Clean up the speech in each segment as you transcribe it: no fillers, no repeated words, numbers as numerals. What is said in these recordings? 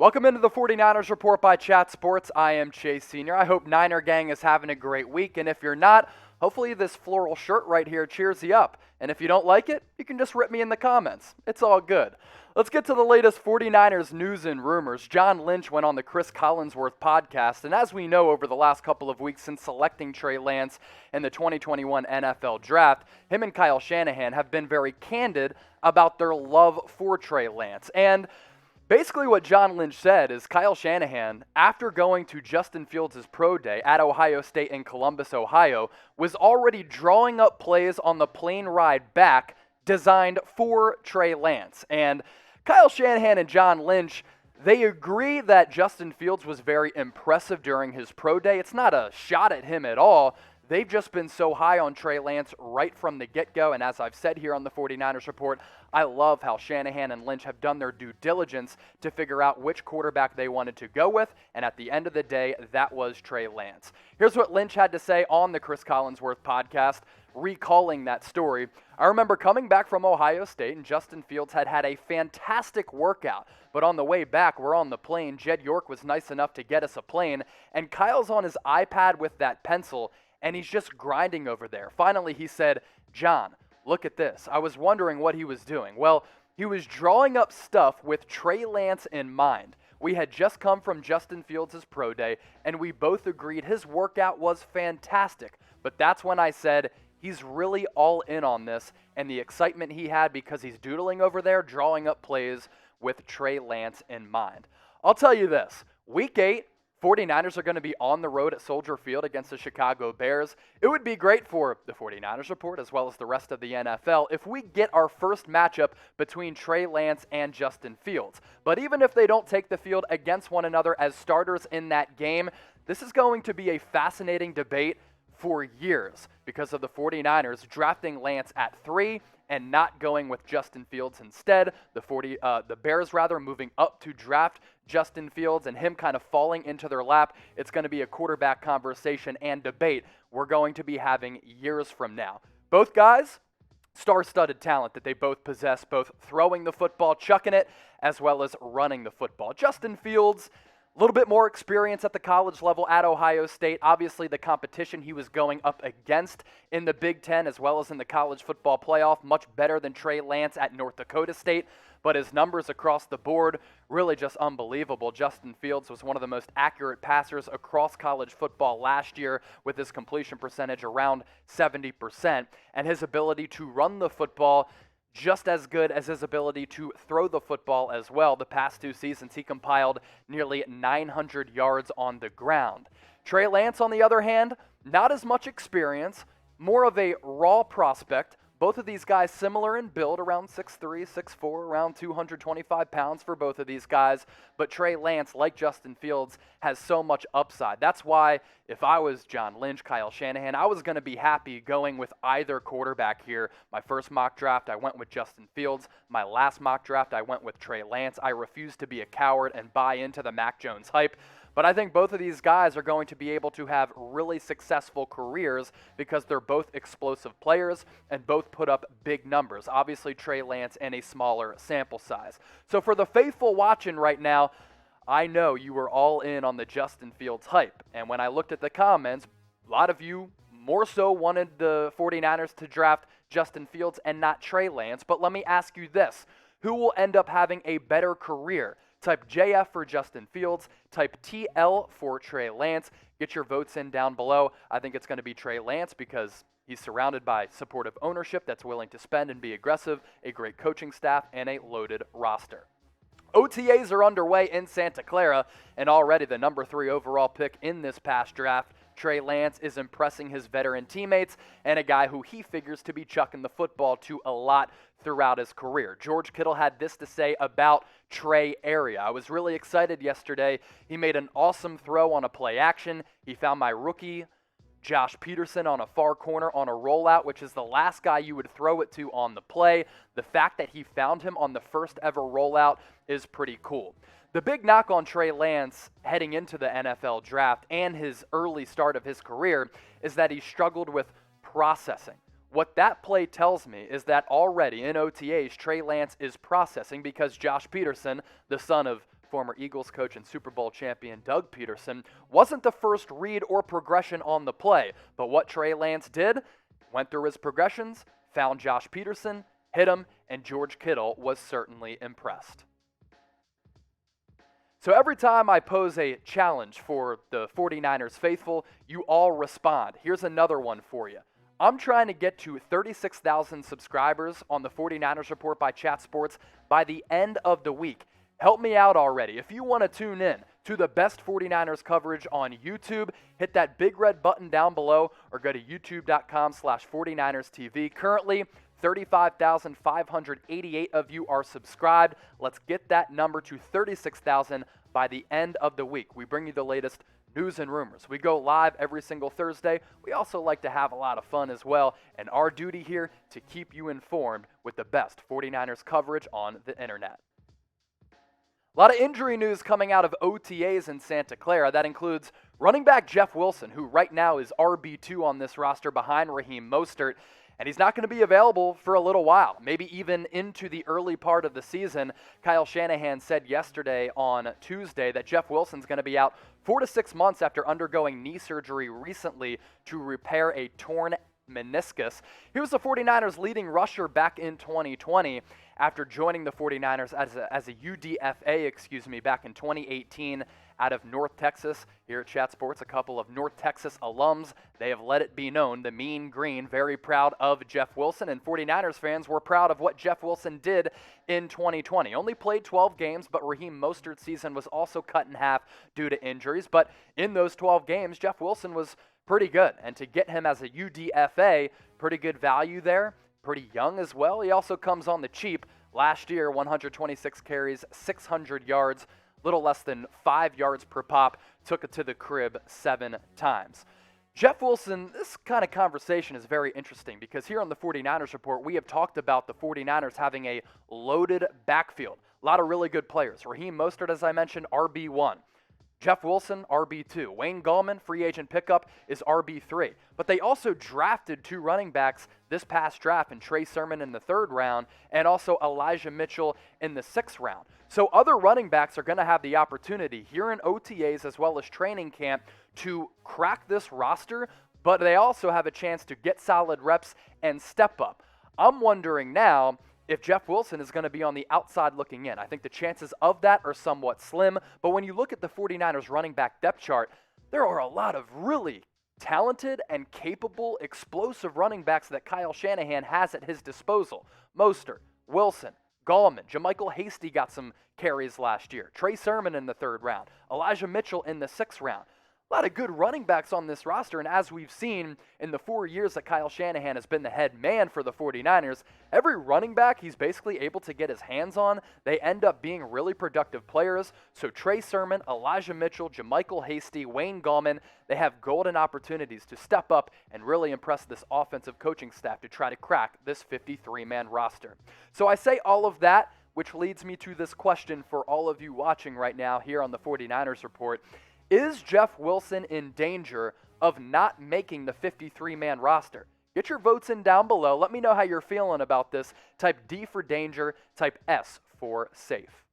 Welcome into the 49ers Report by Chat Sports. I am Chase Sr. I hope Niner Gang is having a great week, and if you're not, hopefully this floral shirt right here cheers you up. And if you don't like it, you can just rip me in the comments. It's all good. Let's get to the latest 49ers news and rumors. John Lynch went on the Cris Collinsworth Podcast, and as we know over the last couple of weeks since selecting Trey Lance in the 2021 NFL Draft, him and Kyle Shanahan have been very candid about their love for Trey Lance. And basically what John Lynch said is Kyle Shanahan, after going to Justin Fields' pro day at Ohio State in Columbus, Ohio, was already drawing up plays on the plane ride back designed for Trey Lance. And Kyle Shanahan and John Lynch, they agree that Justin Fields was very impressive during his pro day. It's not a shot at him at all. They've just been so high on Trey Lance right from the get-go, and as I've said here on the 49ers Report, I love how Shanahan and Lynch have done their due diligence to figure out which quarterback they wanted to go with, and at the end of the day, that was Trey Lance. Here's what Lynch had to say on the Cris Collinsworth Podcast, recalling that story. I remember coming back from Ohio State, and Justin Fields had a fantastic workout, but on the way back, we're on the plane. Jed York was nice enough to get us a plane, and Kyle's on his iPad with that pencil, and he's just grinding over there. Finally, he said, "John, look at this." I was wondering what he was doing. Well, he was drawing up stuff with Trey Lance in mind. We had just come from Justin Fields' pro day, and we both agreed his workout was fantastic. But that's when I said, he's really all in on this, and the excitement he had because he's doodling over there, drawing up plays with Trey Lance in mind. I'll tell you this, Week 8, 49ers are going to be on the road at Soldier Field against the Chicago Bears. It would be great for the 49ers Report as well as the rest of the NFL if we get our first matchup between Trey Lance and Justin Fields. But even if they don't take the field against one another as starters in that game, this is going to be a fascinating debate for years because of the 49ers drafting Lance at 3 and not going with Justin Fields instead. The Bears moving up to draft Justin Fields and him kind of falling into their lap. It's going to be a quarterback conversation and debate we're going to be having years from now. Both guys, star-studded talent that they both possess, both throwing the football, chucking it, as well as running the football. Justin Fields, a little bit more experience at the college level at Ohio State. Obviously, the competition he was going up against in the Big Ten as well as in the college football playoff, much better than Trey Lance at North Dakota State. But his numbers across the board, really just unbelievable. Justin Fields was one of the most accurate passers across college football last year with his completion percentage around 70%. And his ability to run the football just as good as his ability to throw the football as well. The past 2 seasons, he compiled nearly 900 yards on the ground. Trey Lance, on the other hand, not as much experience, more of a raw prospect. Both of these guys similar in build, around 6'3", 6'4", around 225 pounds for both of these guys. But Trey Lance, like Justin Fields, has so much upside. That's why if I was John Lynch, Kyle Shanahan, I was going to be happy going with either quarterback here. My first mock draft, I went with Justin Fields. My last mock draft, I went with Trey Lance. I refuse to be a coward and buy into the Mac Jones hype. But I think both of these guys are going to be able to have really successful careers because they're both explosive players and both put up big numbers. Obviously, Trey Lance in a smaller sample size. So for the faithful watching right now, I know you were all in on the Justin Fields hype. And when I looked at the comments, a lot of you more so wanted the 49ers to draft Justin Fields and not Trey Lance. But let me ask you this. Who will end up having a better career? Type JF for Justin Fields, type TL for Trey Lance. Get your votes in down below. I think it's going to be Trey Lance because he's surrounded by supportive ownership that's willing to spend and be aggressive, a great coaching staff, and a loaded roster. OTAs are underway in Santa Clara, and already the number 3 overall pick in this past draft, Trey Lance, is impressing his veteran teammates and a guy who he figures to be chucking the football to a lot throughout his career. George Kittle had this to say about Trey area. I was really excited yesterday. He made an awesome throw on a play action. He found my rookie, Josh Peterson, on a far corner on a rollout, which is the last guy you would throw it to on the play. The fact that he found him on the first ever rollout is pretty cool. The big knock on Trey Lance heading into the NFL draft and his early start of his career is that he struggled with processing. What that play tells me is that already in OTAs, Trey Lance is processing because Josh Peterson, the son of former Eagles coach and Super Bowl champion Doug Peterson, wasn't the first read or progression on the play, but what Trey Lance did, went through his progressions, found Josh Peterson, hit him, and George Kittle was certainly impressed. So every time I pose a challenge for the 49ers faithful, you all respond. Here's another one for you. I'm trying to get to 36,000 subscribers on the 49ers Report by Chat Sports by the end of the week. Help me out already. If you want to tune in to the best 49ers coverage on YouTube, hit that big red button down below or go to youtube.com/49erstv. Currently, 35,588 of you are subscribed. Let's get that number to 36,000 by the end of the week. We bring you the latest news and rumors. We go live every single Thursday. We also like to have a lot of fun as well, and our duty here to keep you informed with the best 49ers coverage on the internet. A lot of injury news coming out of OTAs in Santa Clara. That includes running back Jeff Wilson, who right now is RB2 on this roster behind Raheem Mostert. And he's not going to be available for a little while, maybe even into the early part of the season. Kyle Shanahan said yesterday on Tuesday that Jeff Wilson's going to be out 4 to 6 months after undergoing knee surgery recently to repair a torn meniscus. He was the 49ers' leading rusher back in 2020 after joining the 49ers as a UDFA, back in 2018 out of North Texas. Here at Chat Sports, a couple of North Texas alums. They have let it be known, the Mean Green, very proud of Jeff Wilson, and 49ers fans were proud of what Jeff Wilson did in 2020. Only played 12 games, but Raheem Mostert's season was also cut in half due to injuries. But in those 12 games, Jeff Wilson was pretty good, and to get him as a UDFA, pretty good value there, pretty young as well. He also comes on the cheap. Last year, 126 carries, 600 yards, little less than 5 yards per pop, took it to the crib 7 times. Jeff Wilson, this kind of conversation is very interesting because here on the 49ers Report, we have talked about the 49ers having a loaded backfield. A lot of really good players. Raheem Mostert, as I mentioned, RB1. Jeff Wilson, RB2. Wayne Gallman, free agent pickup, is RB3. But they also drafted 2 running backs this past draft, in Trey Sermon in the 3rd round and also Elijah Mitchell in the 6th round. So other running backs are going to have the opportunity here in OTAs as well as training camp to crack this roster, but they also have a chance to get solid reps and step up. I'm wondering now if Jeff Wilson is going to be on the outside looking in. I think the chances of that are somewhat slim, but when you look at the 49ers running back depth chart, there are a lot of really talented and capable, explosive running backs that Kyle Shanahan has at his disposal. Mostert, Wilson, Gallman, JaMychal Hasty got some carries last year. Trey Sermon in the 3rd round. Elijah Mitchell in the 6th round. A lot of good running backs on this roster, and as we've seen in the 4 years that Kyle Shanahan has been the head man for the 49ers, every running back he's basically able to get his hands on, they end up being really productive players. So Trey Sermon, Elijah Mitchell, JaMychal Hasty, Wayne Gallman, they have golden opportunities to step up and really impress this offensive coaching staff to try to crack this 53-man roster. So I say all of that, which leads me to this question for all of you watching right now here on the 49ers Report. Is Jeff Wilson in danger of not making the 53-man roster? Get your votes in down below. Let me know how you're feeling about this. Type D for danger, type S for safe.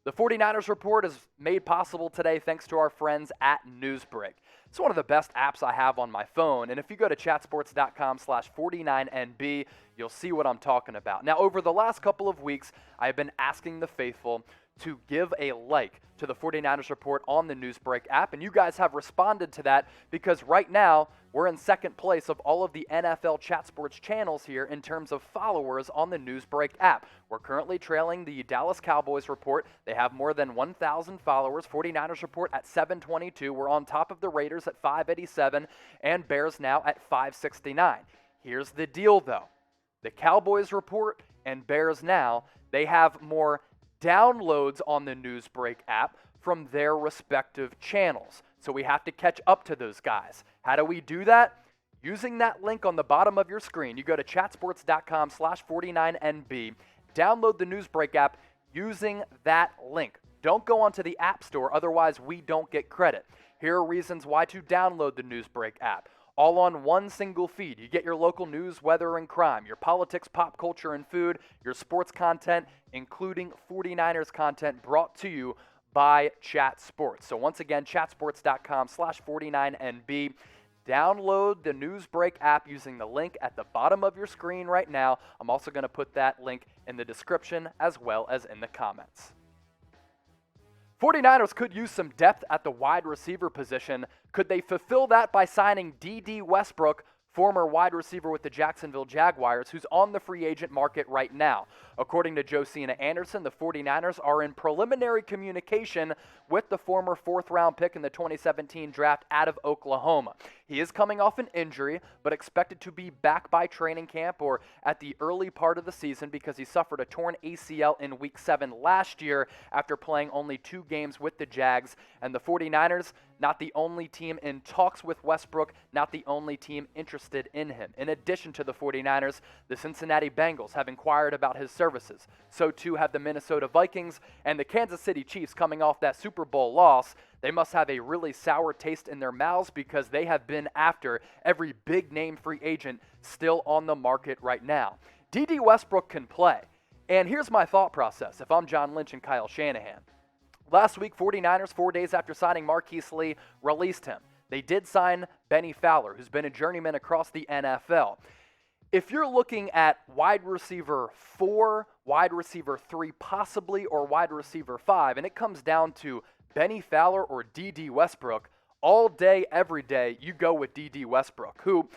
The 49ers Report is made possible today thanks to our friends at Newsbreak. It's one of the best apps I have on my phone, and if you go to chatsports.com/49NB, you'll see what I'm talking about. Now, over the last couple of weeks, I've been asking the faithful to give a like to the 49ers Report on the Newsbreak app, and you guys have responded to that because right now we're in second place of all of the NFL Chat Sports channels here in terms of followers on the Newsbreak app. We're currently trailing the Dallas Cowboys Report. They have more than 1,000 followers. 49ers Report at 722. We're on top of the Raiders at 587 and Bears now at 569. Here's the deal, though. The Cowboys Report and Bears now, they have more downloads on the Newsbreak app from their respective channels. So we have to catch up to those guys. How do we do that? Using that link on the bottom of your screen. You go to chatsports.com/49NB, download the Newsbreak app using that link. Don't go onto the App Store, otherwise we don't get credit. Here are reasons why to download the Newsbreak app. all on one single feed. You get your local news, weather, and crime, your politics, pop culture, and food, your sports content, including 49ers content brought to you by Chat Sports. So once again, chatsports.com/49NB. Download the Newsbreak app using the link at the bottom of your screen right now. I'm also going to put that link in the description as well as in the comments. 49ers could use some depth at the wide receiver position. Could they fulfill that by signing Dede Westbrook, former wide receiver with the Jacksonville Jaguars, who's on the free agent market right now? According to Josina Anderson, the 49ers are in preliminary communication with the former fourth-round pick in the 2017 draft out of Oklahoma. He is coming off an injury, but expected to be back by training camp or at the early part of the season because he suffered a torn ACL in Week 7 last year after playing only 2 games with the Jags. And the 49ers, not the only team in talks with Westbrook, not the only team interested in him. In addition to the 49ers, the Cincinnati Bengals have inquired about his services. So too have the Minnesota Vikings and the Kansas City Chiefs coming off that Super Bowl loss. They must have a really sour taste in their mouths because they have been after every big-name free agent still on the market right now. Dede Westbrook can play. And here's my thought process if I'm John Lynch and Kyle Shanahan. Last week, 49ers, 4 days after signing Marquise Lee, released him. They did sign Benny Fowler, who's been a journeyman across the NFL. If you're looking at wide receiver 4, wide receiver 3 possibly, or wide receiver 5, and it comes down to Benny Fowler or Dede Westbrook, all day, every day, you go with Dede Westbrook, who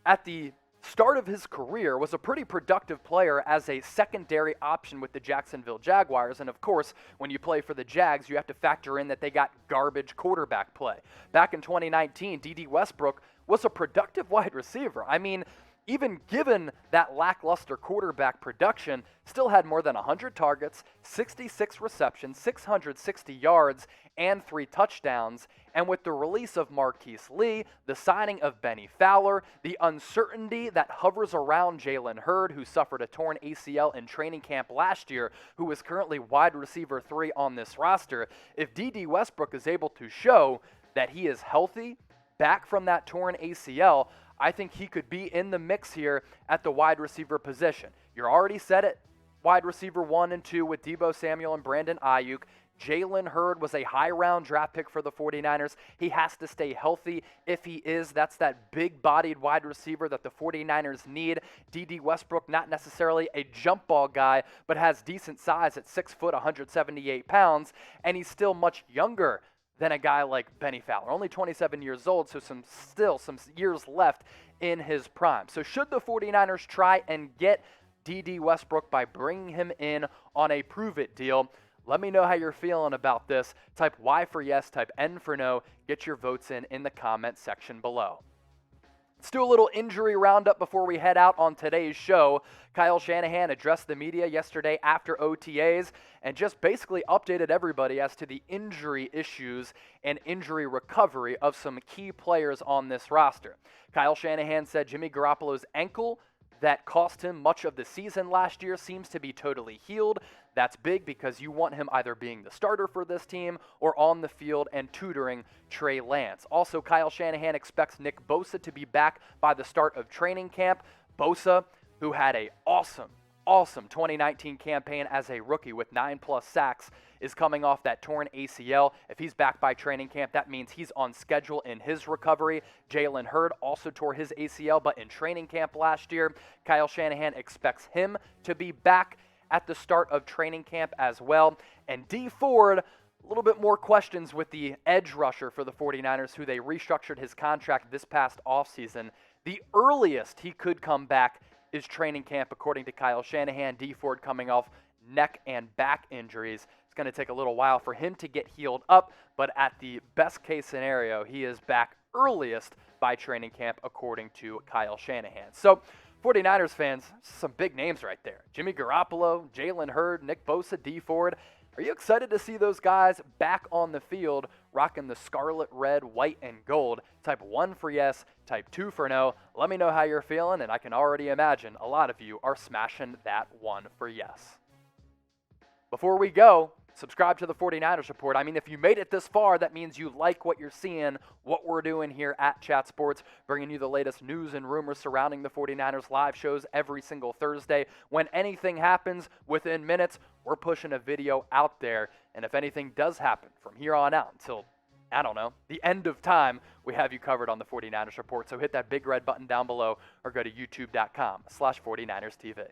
at the start of his career was a pretty productive player as a secondary option with the Jacksonville Jaguars. And of course, when you play for the Jags, you have to factor in that they got garbage quarterback play. Back in 2019, Dede Westbrook was a productive wide receiver. I mean, even given that lackluster quarterback production, still had more than 100 targets, 66 receptions, 660 yards, and 3 touchdowns. And with the release of Marquise Lee, the signing of Benny Fowler, the uncertainty that hovers around Jalen Hurd, who suffered a torn ACL in training camp last year, who is currently wide receiver 3 on this roster, if Dede Westbrook is able to show that he is healthy, back from that torn ACL, I think he could be in the mix here at the wide receiver position. You're already set at wide receiver 1 and 2 with Deebo Samuel and Brandon Ayuk. Jalen Hurd was a high-round draft pick for the 49ers. He has to stay healthy. If he is, that's that big-bodied wide receiver that the 49ers need. Dede Westbrook, not necessarily a jump ball guy, but has decent size at 6 foot, 178 pounds, and he's still much younger than a guy like Benny Fowler. Only 27 years old, so some years left in his prime. So should the 49ers try and get Dede Westbrook by bringing him in on a prove-it deal? Let me know how you're feeling about this. Type Y for yes, type N for no. Get your votes in the comment section below. Let's do a little injury roundup before we head out on today's show. Kyle Shanahan addressed the media yesterday after OTAs and just basically updated everybody as to the injury issues and injury recovery of some key players on this roster. Kyle Shanahan said Jimmy Garoppolo's ankle that cost him much of the season last year seems to be totally healed. That's big because you want him either being the starter for this team or on the field and tutoring Trey Lance. Also, Kyle Shanahan expects Nick Bosa to be back by the start of training camp. Bosa, who had a awesome 2019 campaign as a rookie with 9+ sacks, is coming off that torn ACL. If he's back by training camp, that means he's on schedule in his recovery. Jalen Hurd also tore his ACL, but in training camp last year. Kyle Shanahan expects him to be back at the start of training camp as well. And Dee Ford, a little bit more questions with the edge rusher for the 49ers, who they restructured his contract this past offseason. The earliest he could come back is training camp, according to Kyle Shanahan. Dee Ford coming off neck and back injuries. It's going to take a little while for him to get healed up, but at the best case scenario, he is back earliest by training camp, according to Kyle Shanahan. So 49ers fans, some big names right there. Jimmy Garoppolo, Jalen Hurd, Nick Bosa, Dee Ford. Are you excited to see those guys back on the field rocking the scarlet, red, white, and gold? Type 1 for yes, type 2 for no. Let me know how you're feeling, and I can already imagine a lot of you are smashing that 1 for yes. Before we go, subscribe to the 49ers Report. I mean, if you made it this far, that means you like what you're seeing, what we're doing here at Chat Sports, bringing you the latest news and rumors surrounding the 49ers. Live shows every single Thursday. When anything happens within minutes, we're pushing a video out there. And if anything does happen from here on out until, I don't know, the end of time, we have you covered on the 49ers Report. So hit that big red button down below or go to youtube.com/49ers TV.